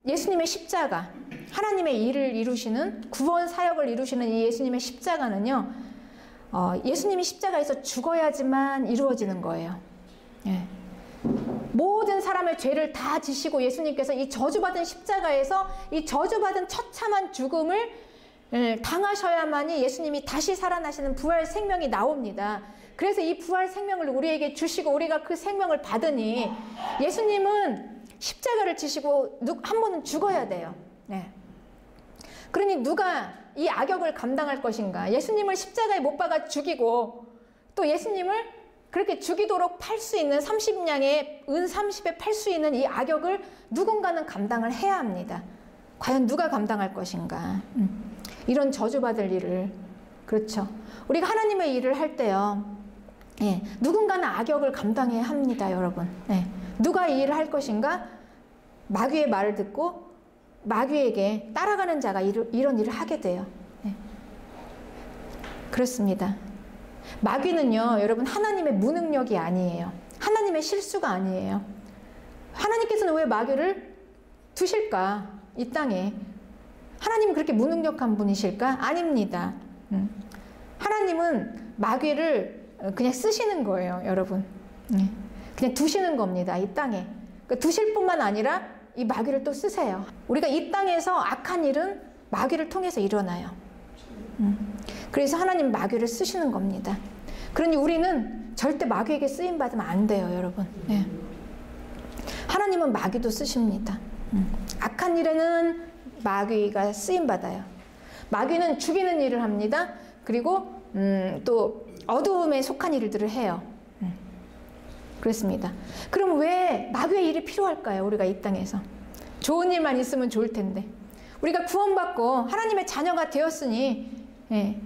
예수님의 십자가, 하나님의 일을 이루시는, 구원 사역을 이루시는 이 예수님의 십자가는요, 예수님이 십자가에서 죽어야지만 이루어지는 거예요. 예. 모든 사람의 죄를 다 지시고 예수님께서 이 저주받은 십자가에서 이 저주받은 처참한 죽음을 당하셔야만이 예수님이 다시 살아나시는 부활 생명이 나옵니다. 그래서 이 부활 생명을 우리에게 주시고 우리가 그 생명을 받으니 예수님은 십자가를 지시고 한 번은 죽어야 돼요. 네. 그러니 누가 이 악역을 감당할 것인가? 예수님을 십자가에 못 박아 죽이고 또 예수님을 그렇게 죽이도록 팔 수 있는 30냥에 은 30에 팔 수 있는 이 악역을 누군가는 감당을 해야 합니다. 과연 누가 감당할 것인가? 이런 저주받을 일을, 그렇죠. 우리가 하나님의 일을 할 때요, 예, 누군가는 악역을 감당해야 합니다, 여러분. 예, 누가 이 일을 할 것인가? 마귀의 말을 듣고 마귀에게 따라가는 자가 이런 일을 하게 돼요. 예. 그렇습니다. 마귀는요, 여러분, 하나님의 무능력이 아니에요. 하나님의 실수가 아니에요. 하나님께서는 왜 마귀를 두실까? 이 땅에. 하나님은 그렇게 무능력한 분이실까? 아닙니다. 하나님은 마귀를 그냥 쓰시는 거예요, 여러분. 그냥 두시는 겁니다, 이 땅에. 그러니까 두실 뿐만 아니라 이 마귀를 또 쓰세요. 우리가 이 땅에서 악한 일은 마귀를 통해서 일어나요. 그래서 하나님 마귀를 쓰시는 겁니다. 그러니 우리는 절대 마귀에게 쓰임받으면 안 돼요, 여러분. 네. 하나님은 마귀도 쓰십니다. 악한 일에는 마귀가 쓰임받아요. 마귀는 죽이는 일을 합니다. 그리고 또 어두움에 속한 일들을 해요. 그렇습니다. 그럼 왜 마귀의 일이 필요할까요? 우리가 이 땅에서. 좋은 일만 있으면 좋을 텐데. 우리가 구원받고 하나님의 자녀가 되었으니, 예,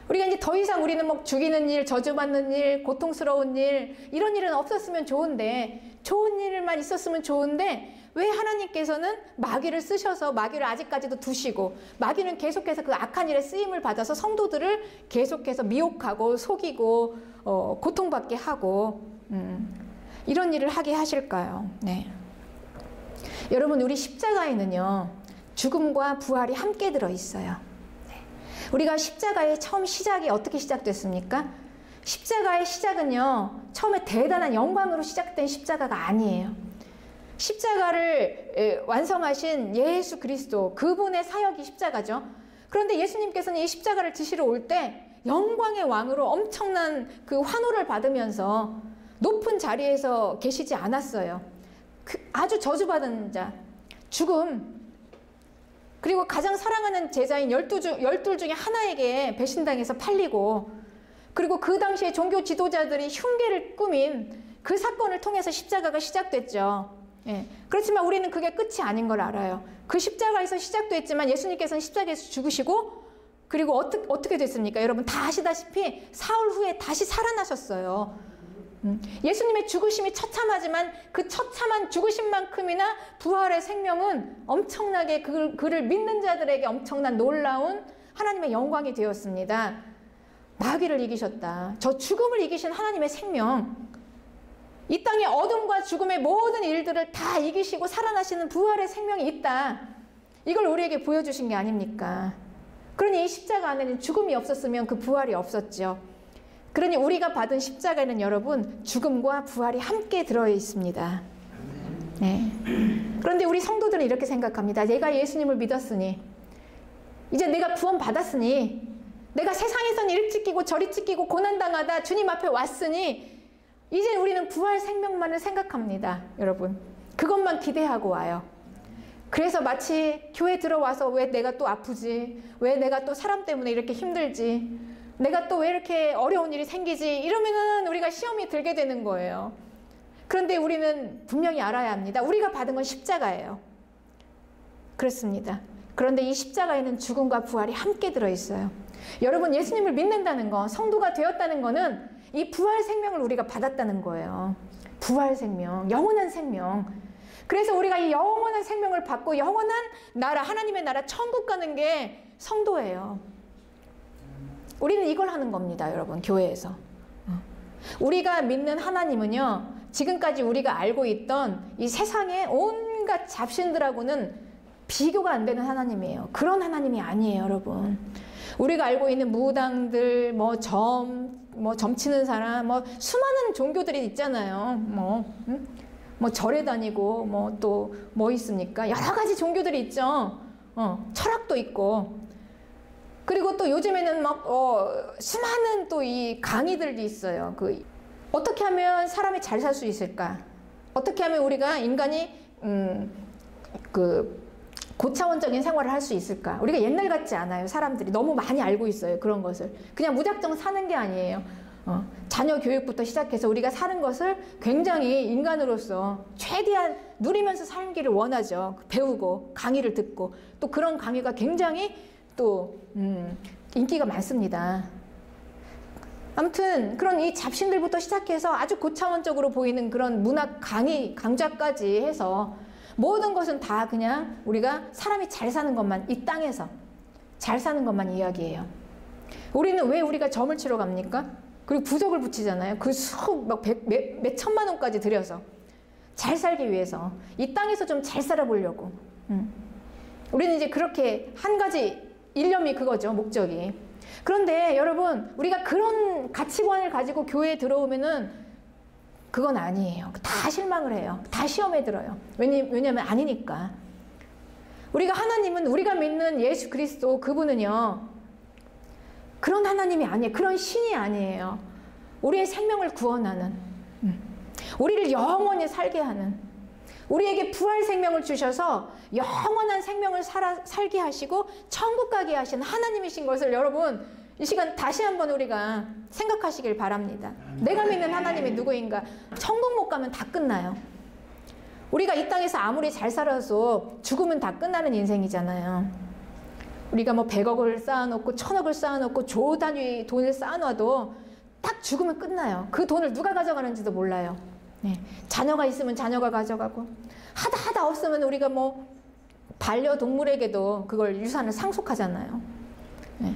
우리가 이제 더 이상 우리는 뭐 죽이는 일, 저주받는 일, 고통스러운 일, 이런 일은 없었으면 좋은데, 좋은 일만 있었으면 좋은데, 왜 하나님께서는 마귀를 쓰셔서 마귀를 아직까지도 두시고, 마귀는 계속해서 그 악한 일에 쓰임을 받아서 성도들을 계속해서 미혹하고 속이고 고통받게 하고 이런 일을 하게 하실까요? 네. 여러분, 우리 십자가에는요, 죽음과 부활이 함께 들어있어요. 네. 우리가 십자가의 처음 시작이 어떻게 시작됐습니까? 십자가의 시작은요, 처음에 대단한 영광으로 시작된 십자가가 아니에요. 십자가를 완성하신 예수 그리스도, 그분의 사역이 십자가죠. 그런데 예수님께서는 이 십자가를 지시러 올 때 영광의 왕으로 엄청난 그 환호를 받으면서 높은 자리에서 계시지 않았어요. 아주 저주받은 자, 죽음, 그리고 가장 사랑하는 제자인 12 중에 하나에게 배신당해서 팔리고, 그리고 그 당시에 종교 지도자들이 흉계를 꾸민 그 사건을 통해서 십자가가 시작됐죠. 예. 그렇지만 우리는 그게 끝이 아닌 걸 알아요. 그 십자가에서 시작됐지만 예수님께서는 십자가에서 죽으시고, 그리고 어떻게 됐습니까? 여러분 다 아시다시피 사흘 후에 다시 살아나셨어요. 예수님의 죽으심이 처참하지만 그 처참한 죽으심만큼이나 부활의 생명은 엄청나게 그를 믿는 자들에게 엄청난 놀라운 하나님의 영광이 되었습니다. 마귀를 이기셨다. 저 죽음을 이기신 하나님의 생명, 이 땅의 어둠과 죽음의 모든 일들을 다 이기시고 살아나시는 부활의 생명이 있다. 이걸 우리에게 보여주신 게 아닙니까? 그러니 이 십자가 안에는 죽음이 없었으면 그 부활이 없었죠. 그러니 우리가 받은 십자가에는 여러분, 죽음과 부활이 함께 들어 있습니다. 네. 그런데 우리 성도들은 이렇게 생각합니다. 내가 예수님을 믿었으니, 이제 내가 구원 받았으니, 내가 세상에서는 이리 찢기고 저리 찢기고 고난당하다 주님 앞에 왔으니 이제 우리는 부활 생명만을 생각합니다. 여러분, 그것만 기대하고 와요. 그래서 마치 교회 들어와서 왜 내가 또 아프지? 왜 내가 또 사람 때문에 이렇게 힘들지? 내가 또 왜 이렇게 어려운 일이 생기지? 이러면은 우리가 시험이 들게 되는 거예요. 그런데 우리는 분명히 알아야 합니다. 우리가 받은 건 십자가예요. 그렇습니다. 그런데 이 십자가에는 죽음과 부활이 함께 들어있어요. 여러분, 예수님을 믿는다는 거, 성도가 되었다는 거는 이 부활 생명을 우리가 받았다는 거예요. 부활 생명, 영원한 생명. 그래서 우리가 이 영원한 생명을 받고 영원한 나라, 하나님의 나라, 천국 가는 게 성도예요. 우리는 이걸 하는 겁니다, 여러분, 교회에서. 우리가 믿는 하나님은요, 지금까지 우리가 알고 있던 이 세상의 온갖 잡신들하고는 비교가 안 되는 하나님이에요. 그런 하나님이 아니에요, 여러분. 우리가 알고 있는 무당들, 점치는 사람, 수많은 종교들이 있잖아요. 절에 다니고, 또, 있습니까? 여러 가지 종교들이 있죠. 철학도 있고. 그리고 또 요즘에는 수많은 또 이 강의들도 있어요. 어떻게 하면 사람이 잘 살 수 있을까? 어떻게 하면 우리가 인간이, 고차원적인 생활을 할 수 있을까? 우리가 옛날 같지 않아요. 사람들이 너무 많이 알고 있어요. 그런 것을. 그냥 무작정 사는 게 아니에요. 자녀 교육부터 시작해서 우리가 사는 것을 굉장히 인간으로서 최대한 누리면서 살기를 원하죠. 배우고 강의를 듣고 또 그런 강의가 굉장히 또 인기가 많습니다. 아무튼 그런 이 잡신들부터 시작해서 아주 고차원적으로 보이는 그런 문학 강좌까지 해서 모든 것은 다 그냥 우리가 사람이 잘 사는 것만, 이 땅에서 잘 사는 것만 이야기해요. 우리는 왜 우리가 점을 치러 갑니까? 그리고 부적을 붙이잖아요. 몇 천만 원까지 들여서 잘 살기 위해서 이 땅에서 좀 잘 살아보려고. 우리는 이제 그렇게 한 가지 일념이 그거죠, 목적이. 그런데 여러분, 우리가 그런 가치관을 가지고 교회에 들어오면은 그건 아니에요. 다 실망을 해요. 다 시험에 들어요. 왜냐면 아니니까. 하나님은 우리가 믿는 예수 그리스도 그분은요, 그런 하나님이 아니에요. 그런 신이 아니에요. 우리의 생명을 구원하는, 우리를 영원히 살게 하는, 우리에게 부활 생명을 주셔서 영원한 생명을 살게 하시고 천국 가게 하신 하나님이신 것을 여러분 이 시간 다시 한번 우리가 생각하시길 바랍니다. 내가 믿는 하나님이 누구인가? 천국 못 가면 다 끝나요. 우리가 이 땅에서 아무리 잘 살아서 죽으면 다 끝나는 인생이잖아요. 우리가 100억을 쌓아놓고 1000억을 쌓아놓고 조 단위 돈을 쌓아놔도 딱 죽으면 끝나요. 그 돈을 누가 가져가는지도 몰라요. 네. 자녀가 있으면 자녀가 가져가고 하다 없으면 우리가 반려동물에게도 그걸 유산을 상속하잖아요. 네.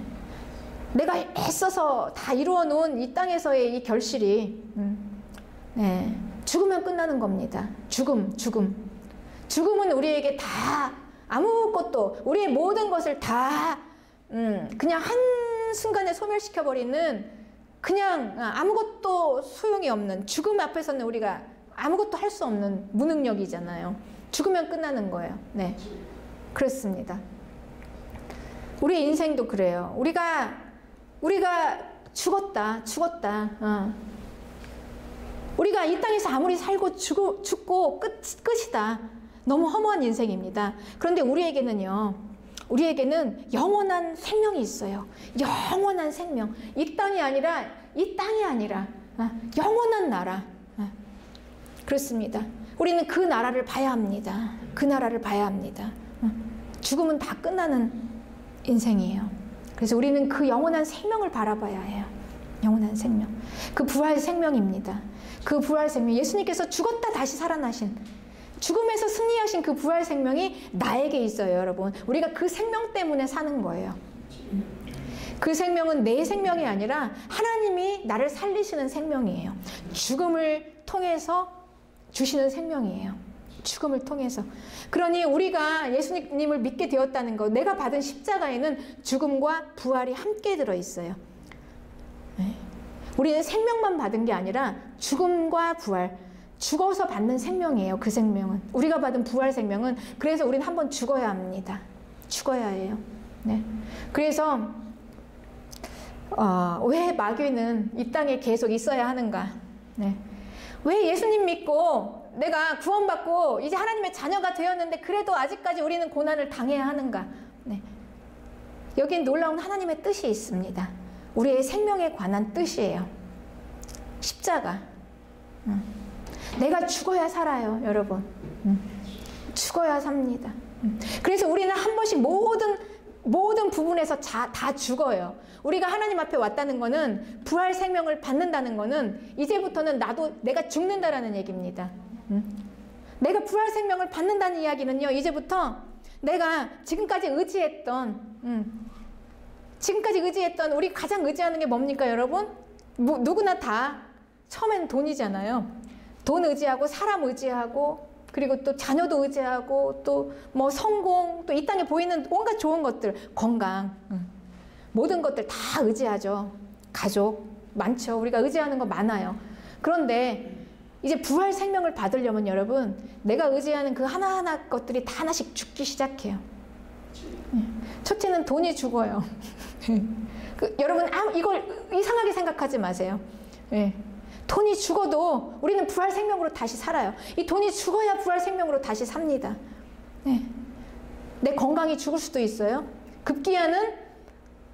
내가 애써서 다 이루어 놓은 이 땅에서의 이 결실이 네. 죽으면 끝나는 겁니다. 죽음은 우리에게 다 아무것도 우리의 모든 것을 다 그냥 한순간에 소멸시켜버리는 그냥 아무것도 소용이 없는 죽음 앞에서는 우리가 아무것도 할 수 없는 무능력이잖아요. 죽으면 끝나는 거예요. 네, 그렇습니다. 우리 인생도 그래요. 우리가 죽었다. 우리가 이 땅에서 아무리 살고 죽고 끝이다. 너무 허무한 인생입니다. 그런데 우리에게는 영원한 생명이 있어요. 영원한 생명. 이 땅이 아니라 영원한 나라. 그렇습니다. 우리는 그 나라를 봐야 합니다. 그 나라를 봐야 합니다. 죽으면 다 끝나는 인생이에요. 그래서 우리는 그 영원한 생명을 바라봐야 해요. 영원한 생명. 그 부활 생명입니다. 그 부활 생명. 예수님께서 죽었다 다시 살아나신 죽음에서 승리하신 그 부활 생명이 나에게 있어요, 여러분. 우리가 그 생명 때문에 사는 거예요. 그 생명은 내 생명이 아니라 하나님이 나를 살리시는 생명이에요. 죽음을 통해서 주시는 생명이에요. 죽음을 통해서. 그러니 우리가 예수님을 믿게 되었다는 것, 내가 받은 십자가에는 죽음과 부활이 함께 들어있어요. 네. 우리는 생명만 받은 게 아니라 죽음과 부활, 죽어서 받는 생명이에요. 그 생명은. 우리가 받은 부활 생명은. 그래서 우리는 한번 죽어야 합니다. 죽어야 해요. 네. 그래서 왜 마귀는 이 땅에 계속 있어야 하는가? 네. 왜 예수님 믿고 내가 구원받고 이제 하나님의 자녀가 되었는데 그래도 아직까지 우리는 고난을 당해야 하는가? 네. 여긴 놀라운 하나님의 뜻이 있습니다. 우리의 생명에 관한 뜻이에요. 십자가. 내가 죽어야 살아요, 여러분. 죽어야 삽니다. 그래서 우리는 한 번씩 모든 부분에서 다 죽어요. 우리가 하나님 앞에 왔다는 거는 부활 생명을 받는다는 거는 이제부터는 내가 죽는다라는 얘기입니다. 내가 부활 생명을 받는다는 이야기는요, 이제부터 내가 지금까지 의지했던 우리 가장 의지하는 게 뭡니까, 여러분? 누구나 다 처음엔 돈이잖아요. 돈 의지하고 사람 의지하고 그리고 또 자녀도 의지하고 또 뭐 성공, 또 이 땅에 보이는 온갖 좋은 것들, 건강, 모든 것들 다 의지하죠. 가족 많죠. 우리가 의지하는 거 많아요. 그런데 이제 부활 생명을 받으려면 여러분, 내가 의지하는 그 하나하나 것들이 다 하나씩 죽기 시작해요. 첫째는 돈이 죽어요. 여러분 이걸 이상하게 생각하지 마세요. 돈이 죽어도 우리는 부활 생명으로 다시 살아요. 이 돈이 죽어야 부활 생명으로 다시 삽니다. 내 건강이 죽을 수도 있어요. 급기야는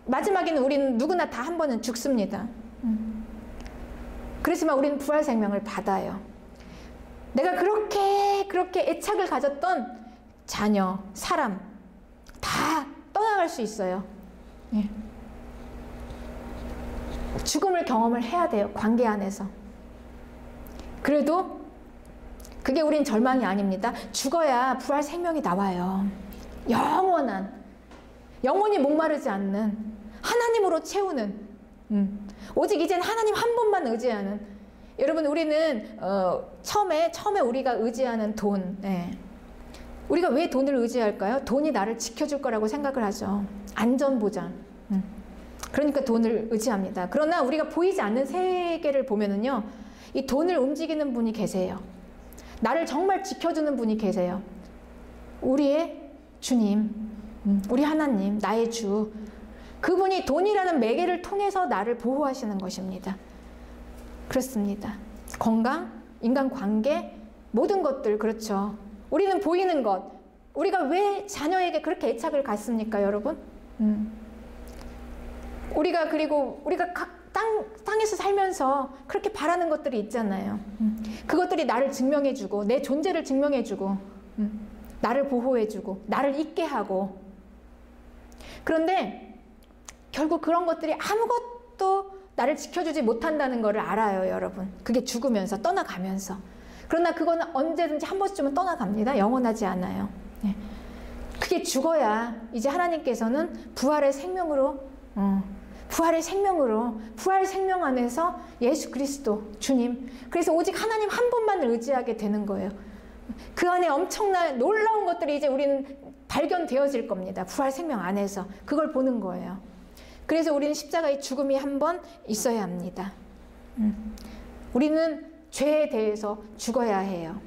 마지막에는 우리는 누구나 다 한 번은 죽습니다. 그렇지만 우리는 부활 생명을 받아요. 내가 그렇게 애착을 가졌던 자녀, 사람 다 떠나갈 수 있어요. 죽음을 경험을 해야 돼요. 관계 안에서. 그래도 그게 우린 절망이 아닙니다. 죽어야 부활 생명이 나와요. 영원한, 영원히 목마르지 않는, 하나님으로 채우는, 오직 이젠 하나님 한 분만 의지하는. 여러분, 우리는 처음에 우리가 의지하는 돈, 우리가 왜 돈을 의지할까요? 돈이 나를 지켜줄 거라고 생각을 하죠. 안전보장. 그러니까 돈을 의지합니다. 그러나 우리가 보이지 않는 세계를 보면은요, 이 돈을 움직이는 분이 계세요. 나를 정말 지켜주는 분이 계세요. 우리의 주님, 우리 하나님, 나의 주. 그분이 돈이라는 매개를 통해서 나를 보호하시는 것입니다. 그렇습니다. 건강, 인간관계, 모든 것들 그렇죠. 우리는 보이는 것, 우리가 왜 자녀에게 그렇게 애착을 갖습니까, 여러분? 그리고 우리가 각 땅에서 살면서 그렇게 바라는 것들이 있잖아요. 그것들이 나를 증명해주고, 내 존재를 증명해주고, 나를 보호해주고, 나를 있게 하고. 그런데 결국 그런 것들이 아무것도 나를 지켜주지 못한다는 것을 알아요, 여러분. 그게 죽으면서, 떠나가면서. 그러나 그건 언제든지 한 번쯤은 떠나갑니다. 영원하지 않아요. 그게 죽어야 이제 하나님께서는 부활의 생명으로, 부활의 생명으로, 부활 생명 안에서 예수 그리스도 주님, 그래서 오직 하나님 한 분만을 의지하게 되는 거예요. 그 안에 엄청난 놀라운 것들이 이제 우리는 발견되어질 겁니다. 부활 생명 안에서 그걸 보는 거예요. 그래서 우리는 십자가의 죽음이 한 번 있어야 합니다. 우리는 죄에 대해서 죽어야 해요.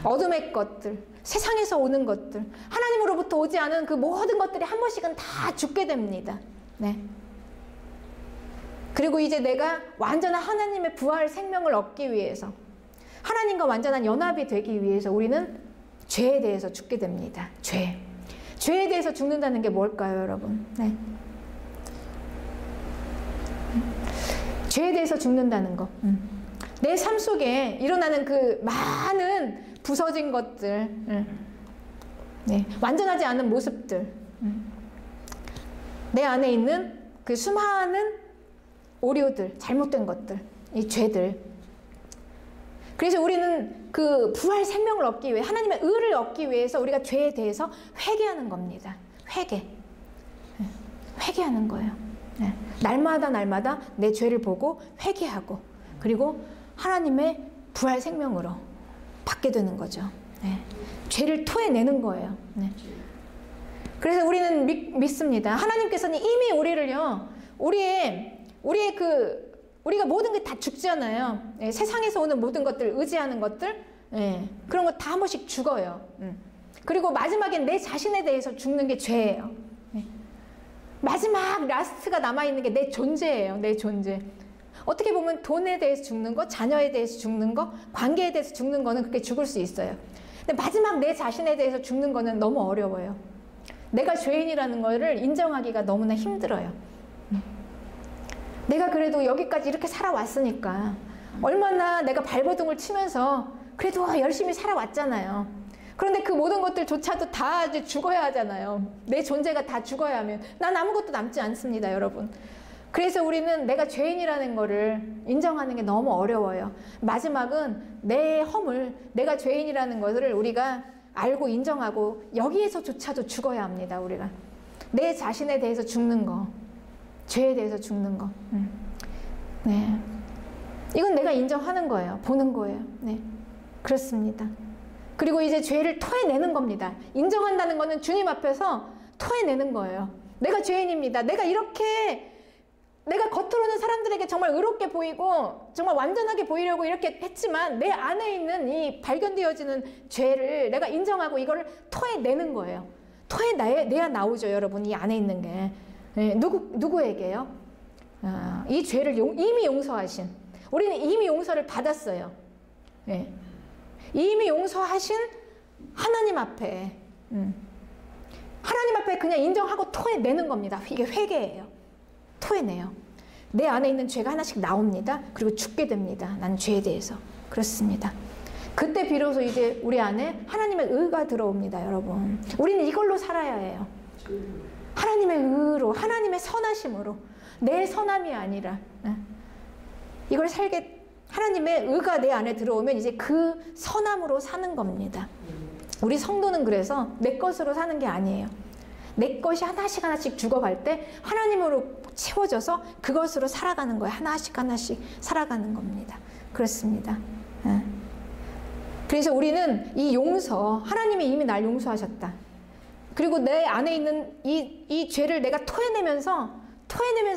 어둠의 것들, 세상에서 오는 것들, 하나님으로부터 오지 않은 그 모든 것들이 한 번씩은 다 죽게 됩니다. 그리고 이제 내가 완전한 하나님의 부활 생명을 얻기 위해서, 하나님과 완전한 연합이 되기 위해서 우리는 죄에 대해서 죽게 됩니다. 죄에 대해서 죽는다는 게 뭘까요, 여러분? 죄에 대해서 죽는다는 거. 내 삶 속에 일어나는 그 많은 부서진 것들, 완전하지 않은 모습들, 내 안에 있는 그 수많은 오류들, 잘못된 것들, 이 죄들. 그래서 우리는 그 부활 생명을 얻기 위해, 하나님의 의를 얻기 위해서 우리가 죄에 대해서 회개하는 겁니다. 회개하는 거예요. 날마다 내 죄를 보고 회개하고, 그리고 하나님의 부활 생명으로 받게 되는 거죠. 죄를 토해내는 거예요. 그래서 우리는 믿습니다. 하나님께서는 이미 우리를요, 우리가 모든 게 다 죽잖아요. 세상에서 오는 모든 것들, 의지하는 것들, 그런 거 다 한 번씩 죽어요. 그리고 마지막엔 내 자신에 대해서 죽는 게 죄예요. 마지막 라스트가 남아있는 게 내 존재예요. 내 존재. 어떻게 보면 돈에 대해서 죽는 거, 자녀에 대해서 죽는 거, 관계에 대해서 죽는 거는 그렇게 죽을 수 있어요. 근데 마지막 내 자신에 대해서 죽는 거는 너무 어려워요. 내가 죄인이라는 거를 인정하기가 너무나 힘들어요. 내가 그래도 여기까지 이렇게 살아왔으니까, 얼마나 내가 발버둥을 치면서 그래도 열심히 살아왔잖아요. 그런데 그 모든 것들조차도 다 이제 죽어야 하잖아요. 내 존재가 다 죽어야 하면 난 아무것도 남지 않습니다, 여러분. 그래서 우리는 내가 죄인이라는 거를 인정하는 게 너무 어려워요. 마지막은 내 허물, 내가 죄인이라는 것을 우리가 알고 인정하고 여기에서조차도 죽어야 합니다, 우리가. 내 자신에 대해서 죽는 거, 죄에 대해서 죽는 거. 이건 내가 인정하는 거예요. 보는 거예요. 그렇습니다. 그리고 이제 죄를 토해내는 겁니다. 인정한다는 거는 주님 앞에서 토해내는 거예요. 내가 죄인입니다. 내가 이렇게 내가 겉으로는 사람들에게 정말 의롭게 보이고 정말 완전하게 보이려고 이렇게 했지만 내 안에 있는 이 발견되어지는 죄를 내가 인정하고 이거를 토해내는 거예요. 토해내야 나오죠, 여러분. 이 안에 있는 게. 네, 누구에게요? 이 죄를 이미 용서하신, 우리는 이미 용서를 받았어요. 네. 이미 용서하신 하나님 앞에 하나님 앞에 그냥 인정하고 토해내는 겁니다. 이게 회개예요. 토해내요. 내 안에 있는 죄가 하나씩 나옵니다. 그리고 죽게 됩니다. 난 죄에 대해서. 그렇습니다. 그때 비로소 이제 우리 안에 하나님의 의가 들어옵니다, 여러분. 우리는 이걸로 살아야 해요. 하나님의 의로, 하나님의 선하심으로. 내 선함이 아니라 이걸 살게, 하나님의 의가 내 안에 들어오면 이제 그 선함으로 사는 겁니다. 우리 성도는 그래서 내 것으로 사는 게 아니에요. 내 것이 하나씩 하나씩 죽어갈 때 하나님으로 채워져서 그것으로 살아가는 거예요. 하나씩 하나씩 살아가는 겁니다. 그렇습니다. 그래서 우리는 이 용서, 하나님이 이미 날 용서하셨다. 그리고 내 안에 있는 이 죄를 내가 토해내면서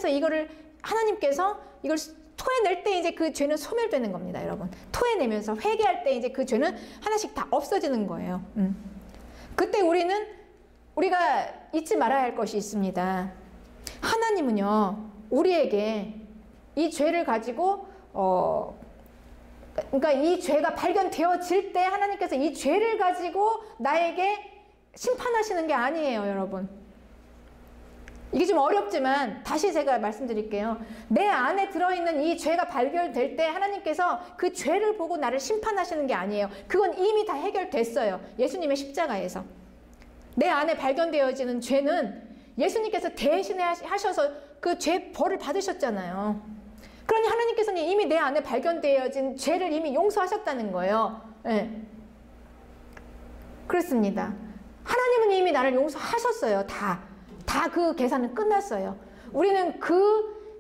이거를 하나님께서 이걸 토해낼 때 이제 그 죄는 소멸되는 겁니다, 여러분. 토해내면서 회개할 때 이제 그 죄는 하나씩 다 없어지는 거예요. 그때 우리가 잊지 말아야 할 것이 있습니다. 하나님은요, 우리에게 이 죄를 가지고 그러니까 이 죄가 발견되어질 때 하나님께서 이 죄를 가지고 나에게 심판하시는 게 아니에요, 여러분. 이게 좀 어렵지만 다시 제가 말씀드릴게요. 내 안에 들어있는 이 죄가 발견될 때 하나님께서 그 죄를 보고 나를 심판하시는 게 아니에요. 그건 이미 다 해결됐어요. 예수님의 십자가에서. 내 안에 발견되어지는 죄는 예수님께서 대신하셔서 그 죄 벌을 받으셨잖아요. 그러니 하나님께서는 이미 내 안에 발견되어진 죄를 이미 용서하셨다는 거예요. 네. 그렇습니다. 하나님은 이미 나를 용서하셨어요. 다 그 계산은 끝났어요. 우리는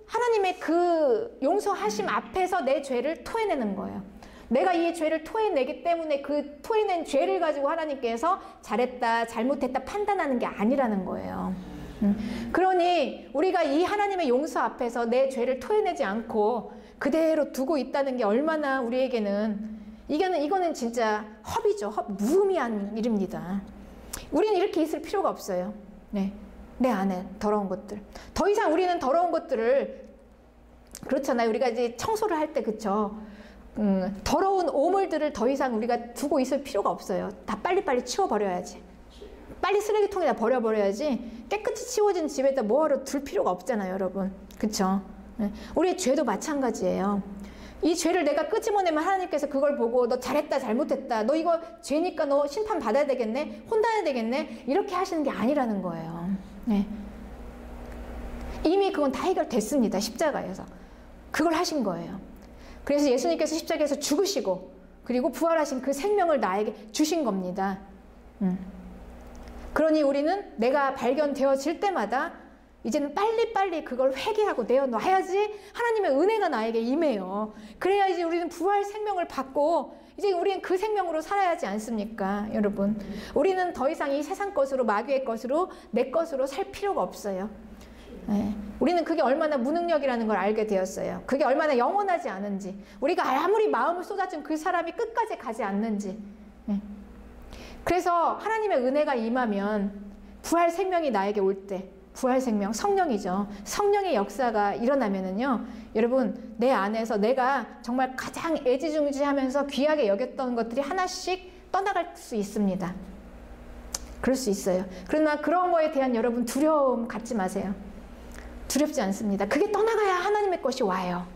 하나님의 그 용서하심 앞에서 내 죄를 토해내는 거예요. 내가 이 죄를 토해내기 때문에 그 토해낸 죄를 가지고 하나님께서 잘했다, 잘못했다 판단하는 게 아니라는 거예요. 그러니 우리가 이 하나님의 용서 앞에서 내 죄를 토해내지 않고 그대로 두고 있다는 게 얼마나 우리에게는 이거는 진짜 허비죠. 무의미한 일입니다. 우리는 이렇게 있을 필요가 없어요. 네. 내 안에 더러운 것들. 더 이상 우리는 더러운 것들을, 그렇잖아요. 우리가 이제 청소를 할 때, 그쵸? 더러운 오물들을 더 이상 우리가 두고 있을 필요가 없어요. 다 빨리빨리 치워버려야지. 빨리 쓰레기통에다 버려버려야지. 깨끗이 치워진 집에다 뭐하러 둘 필요가 없잖아요, 여러분. 그쵸? 네. 우리의 죄도 마찬가지예요. 이 죄를 내가 끄집어내면 하나님께서 그걸 보고 너 잘했다, 잘못했다. 너 이거 죄니까 너 심판 받아야 되겠네? 혼나야 되겠네? 이렇게 하시는 게 아니라는 거예요. 네. 이미 그건 다 해결됐습니다. 십자가에서. 그걸 하신 거예요. 그래서 예수님께서 십자가에서 죽으시고 그리고 부활하신 그 생명을 나에게 주신 겁니다. 그러니 우리는 내가 발견되어질 때마다 이제는 빨리빨리 그걸 회개하고 내어놔야지 하나님의 은혜가 나에게 임해요. 그래야 이제 우리는 부활 생명을 받고 이제 우리는 그 생명으로 살아야 하지 않습니까, 여러분? 우리는 더 이상 이 세상 것으로, 마귀의 것으로, 내 것으로 살 필요가 없어요. 네. 우리는 그게 얼마나 무능력이라는 걸 알게 되었어요. 그게 얼마나 영원하지 않은지, 우리가 아무리 마음을 쏟아준 그 사람이 끝까지 가지 않는지. 네. 그래서 하나님의 은혜가 임하면 부활 생명이 나에게 올 때, 부활 생명, 성령이죠. 성령의 역사가 일어나면은요, 여러분, 내 안에서 내가 정말 가장 애지중지하면서 귀하게 여겼던 것들이 하나씩 떠나갈 수 있습니다. 그럴 수 있어요. 그러나 그런 거에 대한 여러분 두려움 갖지 마세요. 두렵지 않습니다. 그게 떠나가야 하나님의 것이 와요.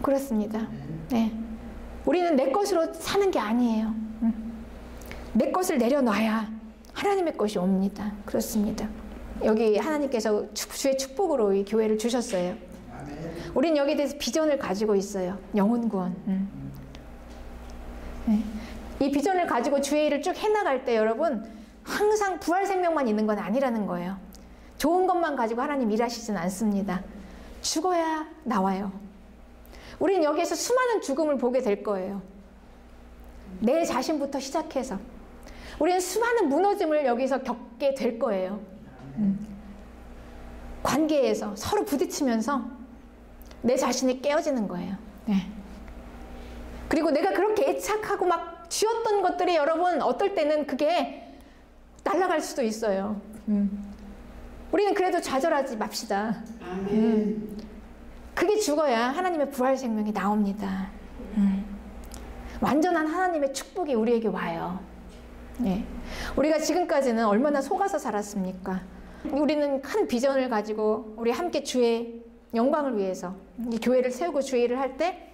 그렇습니다. 네. 우리는 내 것으로 사는 게 아니에요. 내 것을 내려놔야 하나님의 것이 옵니다. 그렇습니다. 여기 하나님께서 주의 축복으로 이 교회를 주셨어요. 우린 여기에 대해서 비전을 가지고 있어요. 영혼 구원. 네. 이 비전을 가지고 주의 일을 쭉 해나갈 때 여러분 항상 부활 생명만 있는 건 아니라는 거예요. 좋은 것만 가지고 하나님 일하시진 않습니다. 죽어야 나와요. 우린 여기에서 수많은 죽음을 보게 될 거예요. 내 자신부터 시작해서 우리는 수많은 무너짐을 여기서 겪게 될 거예요. 관계에서 서로 부딪히면서 내 자신이 깨어지는 거예요. 네. 그리고 내가 그렇게 애착하고 막 쥐었던 것들이 여러분 어떨 때는 그게 날아갈 수도 있어요. 우리는 그래도 좌절하지 맙시다. 그게 죽어야 하나님의 부활 생명이 나옵니다. 완전한 하나님의 축복이 우리에게 와요. 네. 우리가 지금까지는 얼마나 속아서 살았습니까? 우리는 큰 비전을 가지고 우리 함께 주의 영광을 위해서 이 교회를 세우고 주의 일을 할 때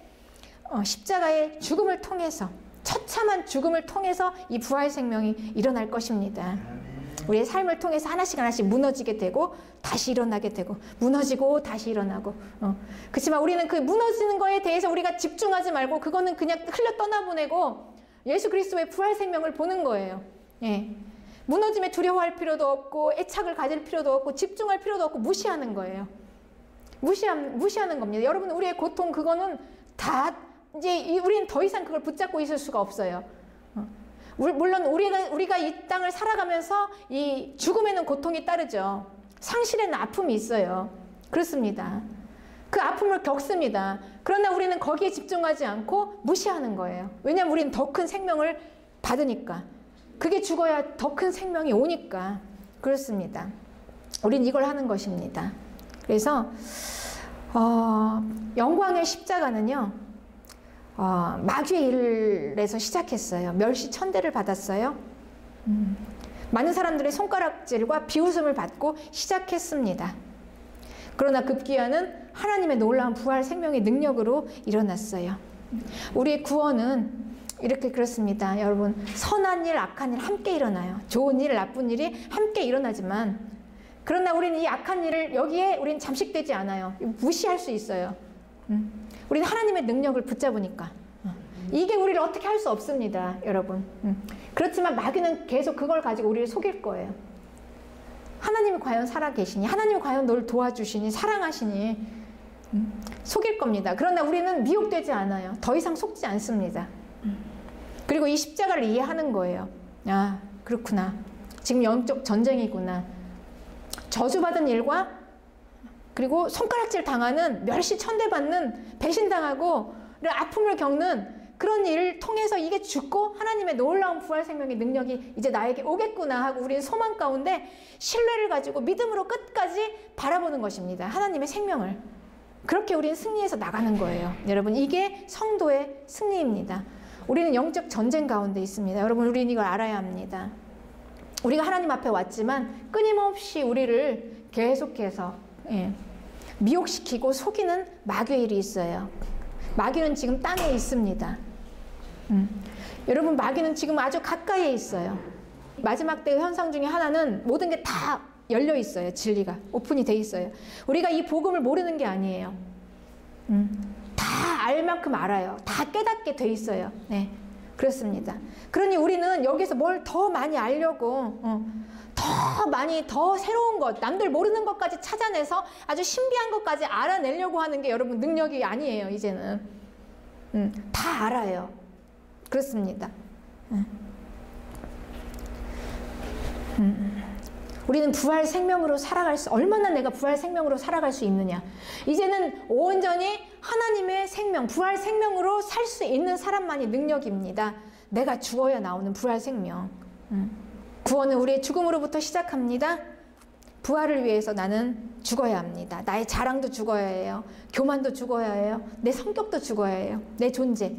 십자가의 죽음을 통해서 처참한 죽음을 통해서 이 부활 생명이 일어날 것입니다. 우리의 삶을 통해서 하나씩 하나씩 무너지게 되고 다시 일어나게 되고 무너지고 다시 일어나고 그렇지만 우리는 그 무너지는 거에 대해서 우리가 집중하지 말고 그거는 그냥 흘려 떠나보내고 예수 그리스도의 부활 생명을 보는 거예요. 예. 무너짐에 두려워할 필요도 없고 애착을 가질 필요도 없고 집중할 필요도 없고 무시하는 거예요. 무시하는 겁니다. 여러분 우리의 고통 그거는 다 이제 우리는 더 이상 그걸 붙잡고 있을 수가 없어요. 물론 우리가 이 땅을 살아가면서 이 죽음에는 고통이 따르죠. 상실에는 아픔이 있어요. 그렇습니다. 그 아픔을 겪습니다. 그러나 우리는 거기에 집중하지 않고 무시하는 거예요. 왜냐하면 우리는 더 큰 생명을 받으니까. 그게 죽어야 더 큰 생명이 오니까. 그렇습니다. 우린 이걸 하는 것입니다. 그래서 영광의 십자가는요. 마귀의 일에서 시작했어요. 멸시천대를 받았어요. 많은 사람들의 손가락질과 비웃음을 받고 시작했습니다. 그러나 급기야는 하나님의 놀라운 부활 생명의 능력으로 일어났어요. 우리의 구원은 이렇게 그렇습니다. 여러분 선한 일, 악한 일 함께 일어나요. 좋은 일, 나쁜 일이 함께 일어나지만 그러나 우리는 이 악한 일을 여기에 우리는 잠식되지 않아요. 무시할 수 있어요. 우리는 하나님의 능력을 붙잡으니까 이게 우리를 어떻게 할 수 없습니다. 여러분 그렇지만 마귀는 계속 그걸 가지고 우리를 속일 거예요. 하나님이 과연 살아계시니 하나님이 과연 너를 도와주시니 사랑하시니 속일 겁니다. 그러나 우리는 미혹되지 않아요. 더 이상 속지 않습니다. 그리고 이 십자가를 이해하는 거예요. 아 그렇구나. 지금 영적 전쟁이구나. 저주받은 일과 그리고 손가락질 당하는 멸시천대받는 배신당하고 아픔을 겪는 그런 일을 통해서 이게 죽고 하나님의 놀라운 부활 생명의 능력이 이제 나에게 오겠구나 하고 우리는 소망 가운데 신뢰를 가지고 믿음으로 끝까지 바라보는 것입니다. 하나님의 생명을. 그렇게 우리는 승리해서 나가는 거예요. 여러분 이게 성도의 승리입니다. 우리는 영적 전쟁 가운데 있습니다. 여러분 우리는 이걸 알아야 합니다. 우리가 하나님 앞에 왔지만 끊임없이 우리를 계속해서 미혹시키고 속이는 마귀의 일이 있어요. 마귀는 지금 땅에 있습니다. 여러분 마귀는 지금 아주 가까이에 있어요. 마지막 때의 현상 중에 하나는 모든 게 다 열려 있어요. 진리가 오픈이 돼 있어요. 우리가 이 복음을 모르는 게 아니에요. 다 알 만큼 알아요. 다 깨닫게 돼 있어요. 네, 그렇습니다. 그러니 우리는 여기서 뭘 더 많이 알려고 더 많이 더 새로운 것 남들 모르는 것까지 찾아내서 아주 신비한 것까지 알아내려고 하는 게 여러분 능력이 아니에요. 이제는 다 알아요. 그렇습니다. 우리는 부활 생명으로 살아갈 수 얼마나 내가 부활 생명으로 살아갈 수 있느냐. 이제는 온전히 하나님의 생명 부활 생명으로 살 수 있는 사람만이 능력입니다. 내가 죽어야 나오는 부활 생명. 구원은 우리의 죽음으로부터 시작합니다. 부활을 위해서 나는 죽어야 합니다. 나의 자랑도 죽어야 해요. 교만도 죽어야 해요. 내 성격도 죽어야 해요. 내 존재.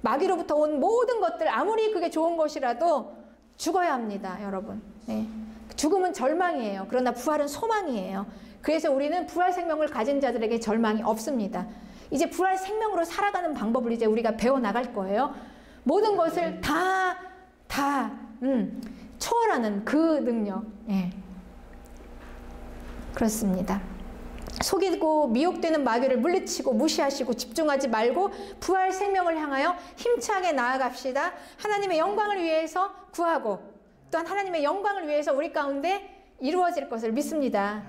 마귀로부터 온 모든 것들 아무리 그게 좋은 것이라도 죽어야 합니다. 여러분. 네. 죽음은 절망이에요. 그러나 부활은 소망이에요. 그래서 우리는 부활 생명을 가진 자들에게 절망이 없습니다. 이제 부활 생명으로 살아가는 방법을 이제 우리가 배워나갈 거예요. 모든 것을 다 초월하는 그 능력. 예. 그렇습니다. 속이고 미혹되는 마귀를 물리치고 무시하시고 집중하지 말고 부활 생명을 향하여 힘차게 나아갑시다. 하나님의 영광을 위해서 구하고 또한 하나님의 영광을 위해서 우리 가운데 이루어질 것을 믿습니다.